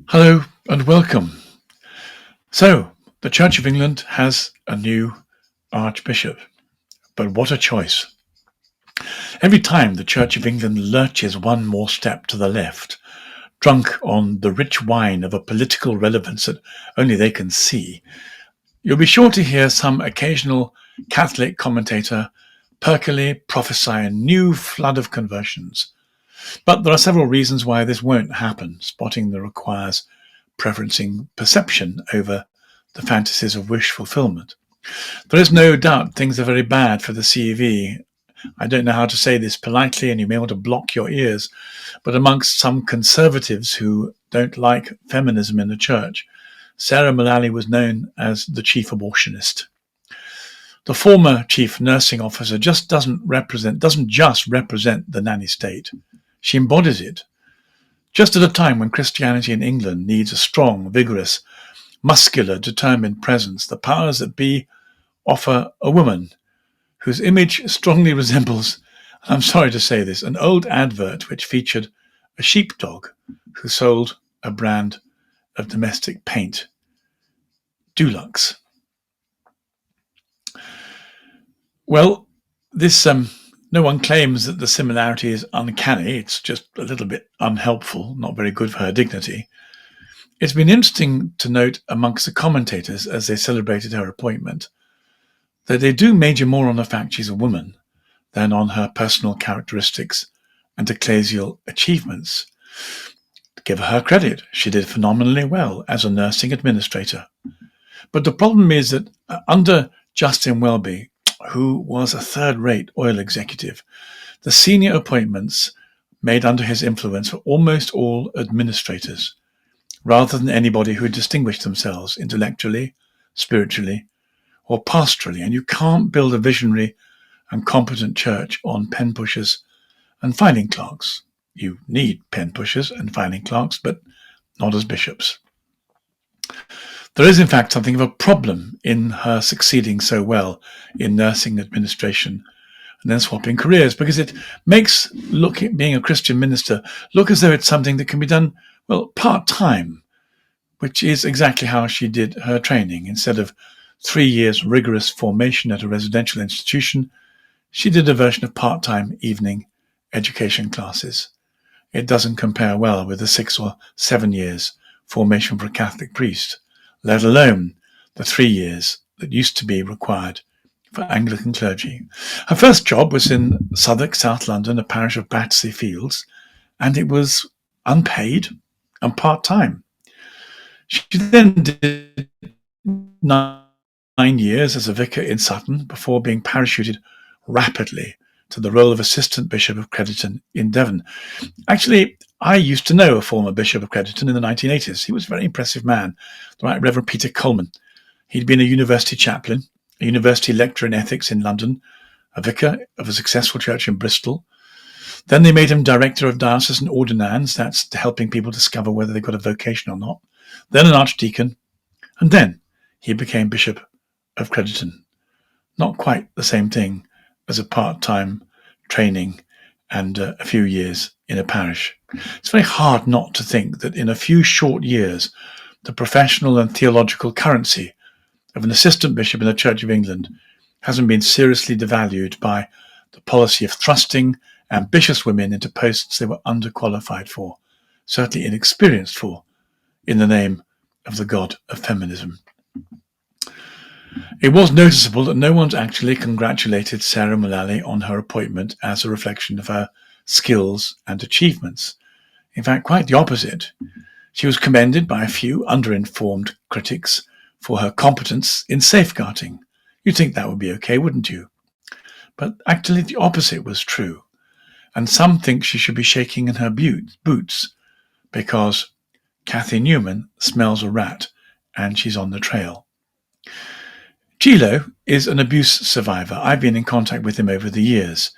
Hello and welcome. So, the Church of England has a new Archbishop, but what a choice. Every time the Church of England lurches one more step to the left, drunk on the rich wine of a political relevance that only they can see, you'll be sure to hear some occasional Catholic commentator perkily prophesy a new flood of conversions. But there are several reasons why this won't happen. Spotting the requires preferencing perception over the fantasies of wish fulfillment. There is no doubt things are very bad for the CEV. I don't know how to say this politely, and you may want to block your ears, but amongst some conservatives who don't like feminism in the church, Sarah Mullally was known as the chief abortionist. The former chief nursing officer doesn't just represent the nanny state. She embodies it. Just at a time when Christianity in England needs a strong, vigorous, muscular, determined presence, the powers that be offer a woman whose image strongly resembles, I'm sorry to say this, an old advert which featured a sheepdog who sold a brand of domestic paint, Dulux. Well, this no one claims that the similarity is uncanny. It's just a little bit unhelpful, not very good for her dignity. It's been interesting to note amongst the commentators as they celebrated her appointment that they do major more on the fact she's a woman than on her personal characteristics and ecclesial achievements. To give her credit, she did phenomenally well as a nursing administrator. But the problem is that under Justin Welby, who was a third-rate oil executive, the senior appointments made under his influence were almost all administrators, rather than anybody who had distinguished themselves intellectually, spiritually, or pastorally. And you can't build a visionary and competent church on pen pushers and filing clerks. You need pen pushers and filing clerks, but not as bishops. There is, in fact, something of a problem in her succeeding so well in nursing administration and then swapping careers, because it makes being a Christian minister look as though it's something that can be done, well, part-time, which is exactly how she did her training. Instead of 3 years rigorous formation at a residential institution, she did a version of part-time evening education classes. It doesn't compare well with the 6 or 7 years formation for a Catholic priest, let alone the 3 years that used to be required for Anglican clergy. Her first job was in Southwark, South London, a parish of Battersea Fields, and it was unpaid and part-time. She then did 9 years as a vicar in Sutton before being parachuted rapidly to the role of Assistant Bishop of Crediton in Devon. Actually, I used to know a former Bishop of Crediton in the 1980s. He was a very impressive man, the Right Reverend Peter Coleman. He'd been a university chaplain, a university lecturer in ethics in London, a vicar of a successful church in Bristol. Then they made him director of diocesan ordinands, that's helping people discover whether they've got a vocation or not. Then an archdeacon, and then he became Bishop of Crediton. Not quite the same thing as a part-time training and a few years in a parish. It's very hard not to think that in a few short years, the professional and theological currency of an assistant bishop in the Church of England hasn't been seriously devalued by the policy of thrusting ambitious women into posts they were underqualified for, certainly inexperienced for, in the name of the god of feminism. It was noticeable that no one's actually congratulated Sarah Mullally on her appointment as a reflection of her skills and achievements. In fact, quite the opposite. She was commended by a few underinformed critics for her competence in safeguarding. You'd think that would be okay, wouldn't you? But actually the opposite was true. And some think she should be shaking in her boots because Cathy Newman smells a rat and she's on the trail. Gilo is an abuse survivor. I've been in contact with him over the years.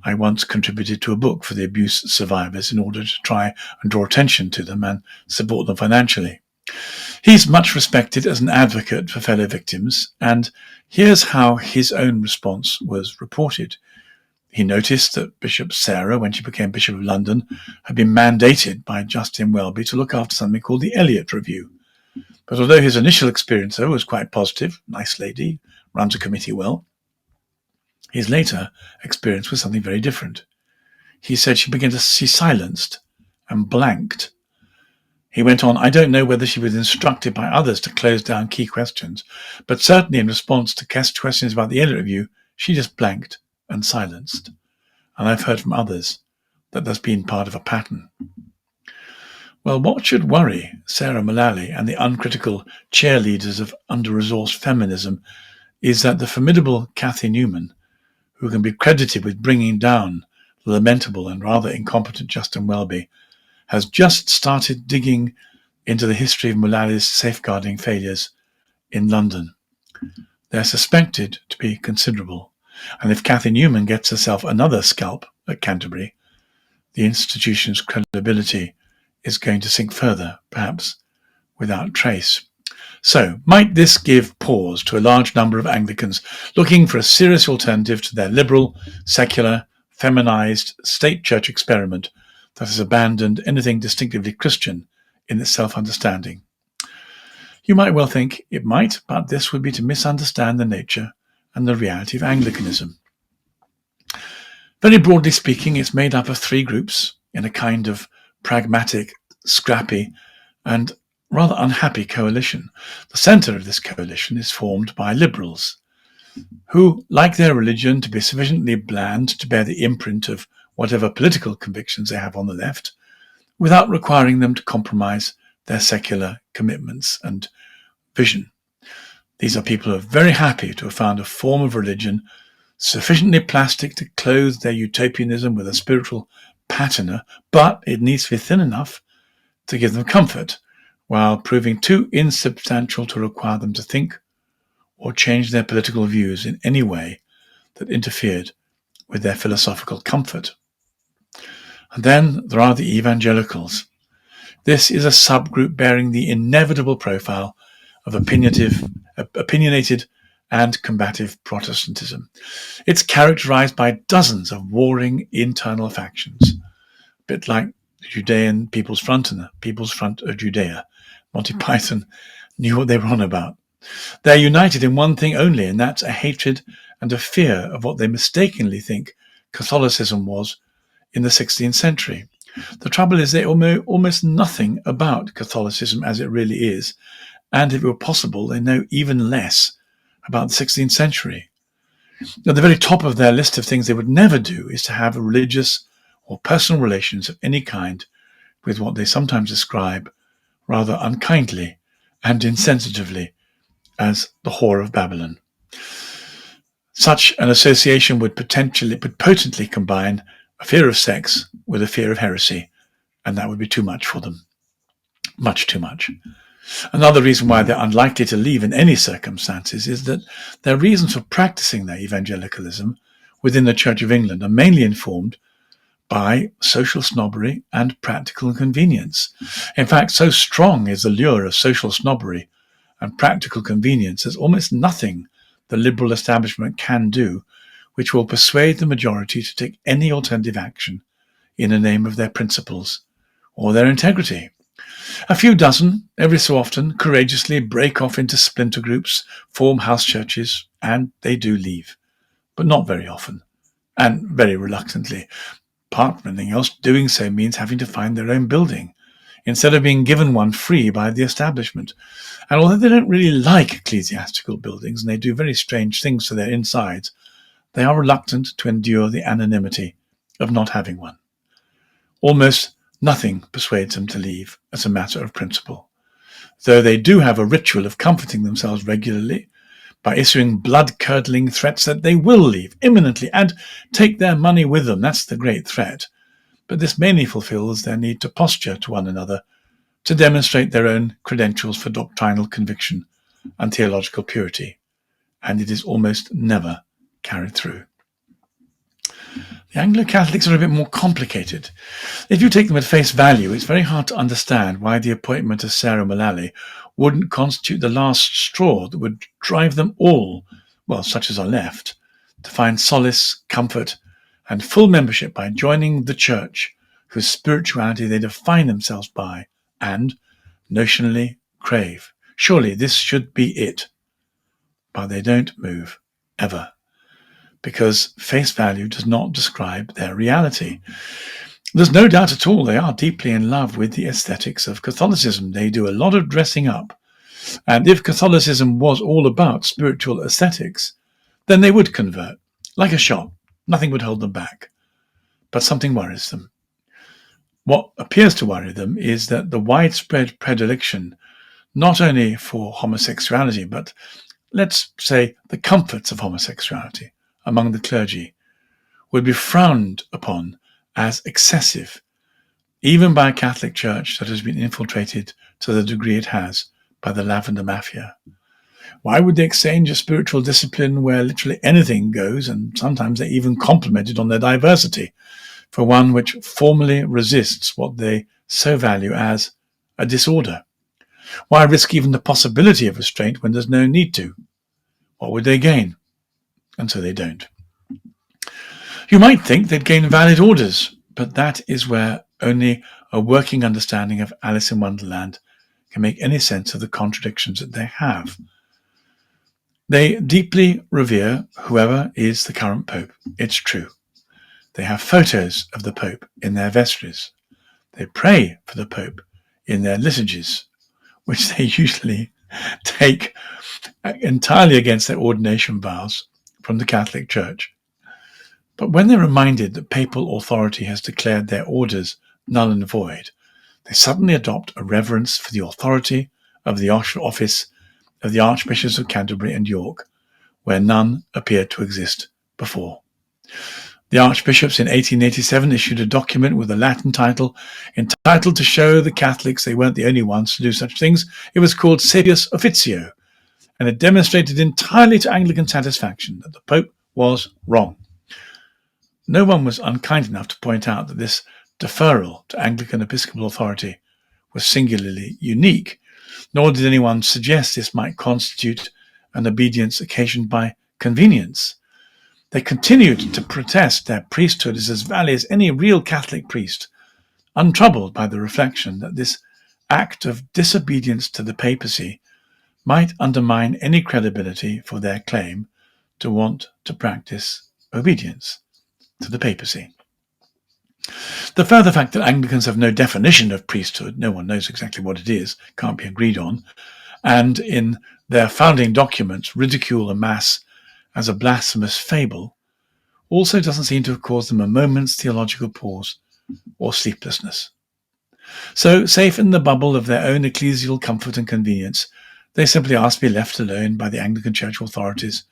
I once contributed to a book for the abuse survivors in order to try and draw attention to them and support them financially. He's much respected as an advocate for fellow victims, and here's how his own response was reported. He noticed that Bishop Sarah, when she became Bishop of London, had been mandated by Justin Welby to look after something called the Eliot Review. But although his initial experience of her was quite positive, nice lady, runs a committee well, his later experience was something very different. He said she silenced and blanked. He went on, I don't know whether she was instructed by others to close down key questions, but certainly in response to questions about the Eliot Review, she just blanked and silenced. And I've heard from others that that's been part of a pattern. Well, what should worry Sarah Mullally and the uncritical cheerleaders of under-resourced feminism is that the formidable Cathy Newman, who can be credited with bringing down the lamentable and rather incompetent Justin Welby, has just started digging into the history of Mullally's safeguarding failures in London. They're suspected to be considerable, and if Cathy Newman gets herself another scalp at Canterbury, the institution's credibility is going to sink further, perhaps without trace. So, might this give pause to a large number of Anglicans looking for a serious alternative to their liberal, secular, feminized state church experiment that has abandoned anything distinctively Christian in its self-understanding? You might well think it might, but this would be to misunderstand the nature and the reality of Anglicanism. Very broadly speaking, it's made up of three groups in a kind of pragmatic, scrappy, and rather unhappy coalition. The centre of this coalition is formed by liberals, who like their religion to be sufficiently bland to bear the imprint of whatever political convictions they have on the left, without requiring them to compromise their secular commitments and vision. These are people who are very happy to have found a form of religion sufficiently plastic to clothe their utopianism with a spiritual patina, but it needs to be thin enough to give them comfort, while proving too insubstantial to require them to think or change their political views in any way that interfered with their philosophical comfort. And then there are the evangelicals. This is a subgroup bearing the inevitable profile of opinionated and combative Protestantism. It's characterized by dozens of warring internal factions, a bit like the Judean People's Front and the People's Front of Judea. Monty Python knew what they were on about. They're united in one thing only, and that's a hatred and a fear of what they mistakenly think Catholicism was in the 16th century. The trouble is they know almost nothing about Catholicism as it really is, and if it were possible, they know even less about the 16th century. At the very top of their list of things they would never do is to have religious or personal relations of any kind with what they sometimes describe rather unkindly and insensitively as the whore of Babylon. Such an association would potently combine a fear of sex with a fear of heresy, and that would be too much for them. Much too much. Another reason why they're unlikely to leave in any circumstances is that their reasons for practicing their evangelicalism within the Church of England are mainly informed by social snobbery and practical convenience. In fact, so strong is the lure of social snobbery and practical convenience, there's almost nothing the liberal establishment can do which will persuade the majority to take any alternative action in the name of their principles or their integrity. A few dozen, every so often, courageously break off into splinter groups, form house churches, and they do leave. But not very often, and very reluctantly. Apart from anything else, doing so means having to find their own building, instead of being given one free by the establishment. And although they don't really like ecclesiastical buildings, and they do very strange things to their insides, they are reluctant to endure the anonymity of not having one. Almost nothing persuades them to leave as a matter of principle, though they do have a ritual of comforting themselves regularly by issuing blood-curdling threats that they will leave imminently and take their money with them. That's the great threat. But this mainly fulfills their need to posture to one another to demonstrate their own credentials for doctrinal conviction and theological purity, and it is almost never carried through. The Anglo-Catholics are a bit more complicated. If you take them at face value, it's very hard to understand why the appointment of Sarah Mullally wouldn't constitute the last straw that would drive them all, well, such as are left, to find solace, comfort, and full membership by joining the church whose spirituality they define themselves by and, notionally, crave. Surely this should be it. But they don't move, ever, because face value does not describe their reality. There's no doubt at all they are deeply in love with the aesthetics of Catholicism. They do a lot of dressing up. And if Catholicism was all about spiritual aesthetics, then they would convert. Like a shot, nothing would hold them back. But something worries them. What appears to worry them is that the widespread predilection, not only for homosexuality, but let's say the comforts of homosexuality among the clergy, would be frowned upon as excessive, even by a Catholic Church that has been infiltrated to the degree it has by the lavender mafia. Why would they exchange a spiritual discipline where literally anything goes, and sometimes they even compliment it on their diversity, for one which formally resists what they so value as a disorder? Why risk even the possibility of restraint when there's no need to? What would they gain? And so they don't. You might think they'd gain valid orders, but that is where only a working understanding of Alice in Wonderland can make any sense of the contradictions that they have. They deeply revere whoever is the current Pope. It's true. They have photos of the Pope in their vestries. They pray for the Pope in their liturgies, which they usually take entirely against their ordination vows from the Catholic Church. But when they're reminded that papal authority has declared their orders null and void, they suddenly adopt a reverence for the authority of the office of the Archbishops of Canterbury and York, where none appeared to exist before. The Archbishops in 1887 issued a document with a Latin title entitled to show the Catholics they weren't the only ones to do such things. It was called Sapius Officio, and it demonstrated entirely to Anglican satisfaction that the Pope was wrong. No one was unkind enough to point out that this deferral to Anglican episcopal authority was singularly unique, nor did anyone suggest this might constitute an obedience occasioned by convenience. They continued to protest their priesthood is as valid as any real Catholic priest, untroubled by the reflection that this act of disobedience to the papacy might undermine any credibility for their claim to want to practice obedience to the papacy. The further fact that Anglicans have no definition of priesthood, no one knows exactly what it is, can't be agreed on, and in their founding documents ridicule the Mass as a blasphemous fable, also doesn't seem to have caused them a moment's theological pause or sleeplessness. So, safe in the bubble of their own ecclesial comfort and convenience, they simply ask to be left alone by the Anglican Church authorities,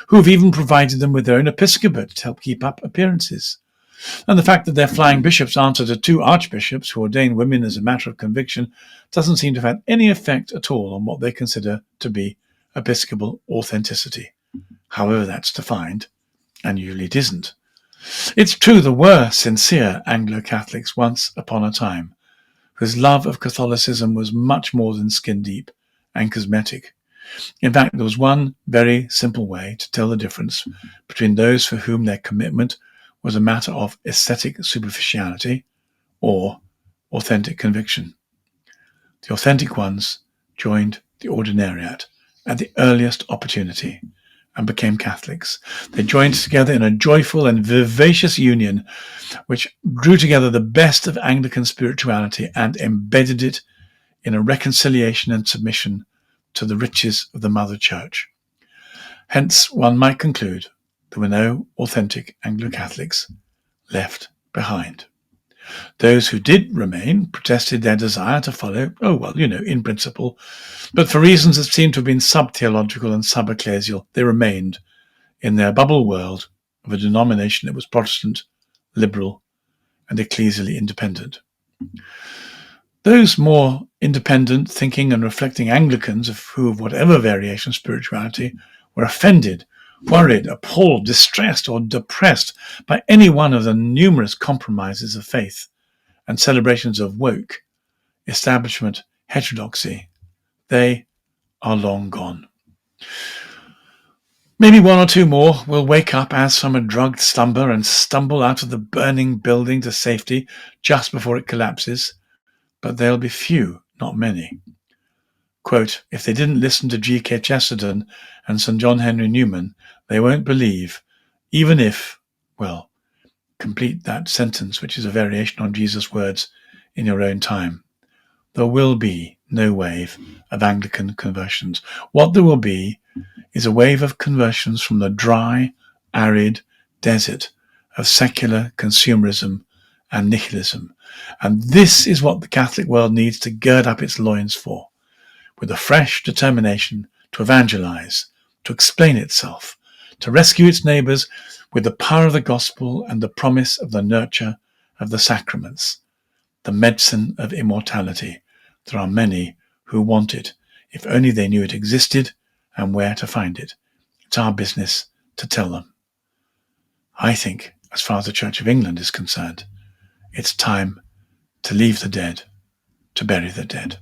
who have even provided them with their own episcopate to help keep up appearances. And the fact that their flying bishops answer to two archbishops who ordain women as a matter of conviction doesn't seem to have had any effect at all on what they consider to be episcopal authenticity, however that's defined, and usually it isn't. It's true there were sincere Anglo-Catholics once upon a time, whose love of Catholicism was much more than skin-deep and cosmetic. In fact, there was one very simple way to tell the difference between those for whom their commitment was a matter of aesthetic superficiality or authentic conviction. The authentic ones joined the ordinariate at the earliest opportunity and became Catholics. They joined together in a joyful and vivacious union which drew together the best of Anglican spirituality and embedded it in a reconciliation and submission to the riches of the Mother Church. Hence, one might conclude there were no authentic Anglo-Catholics left behind. Those who did remain protested their desire to follow, in principle, but for reasons that seemed to have been sub-theological and sub-ecclesial, they remained in their bubble world of a denomination that was Protestant, liberal, and ecclesially independent. Those more independent, thinking and reflecting Anglicans who, of whatever variation of spirituality, were offended, worried, appalled, distressed, or depressed by any one of the numerous compromises of faith and celebrations of woke, establishment, heterodoxy, they are long gone. Maybe one or two more will wake up as from a drugged slumber and stumble out of the burning building to safety just before it collapses, but they'll be few, not many. Quote, if they didn't listen to G.K. Chesterton and St. John Henry Newman, they won't believe, even if, well, complete that sentence, which is a variation on Jesus' words, in your own time. There will be no wave of Anglican conversions. What there will be is a wave of conversions from the dry, arid desert of secular consumerism and nihilism. And this is what the Catholic world needs to gird up its loins for, with a fresh determination to evangelize, to explain itself, to rescue its neighbours with the power of the gospel and the promise of the nurture of the sacraments, the medicine of immortality. There are many who want it, if only they knew it existed and where to find it. It's our business to tell them. I think, as far as the Church of England is concerned, it's time to leave the dead, to bury the dead.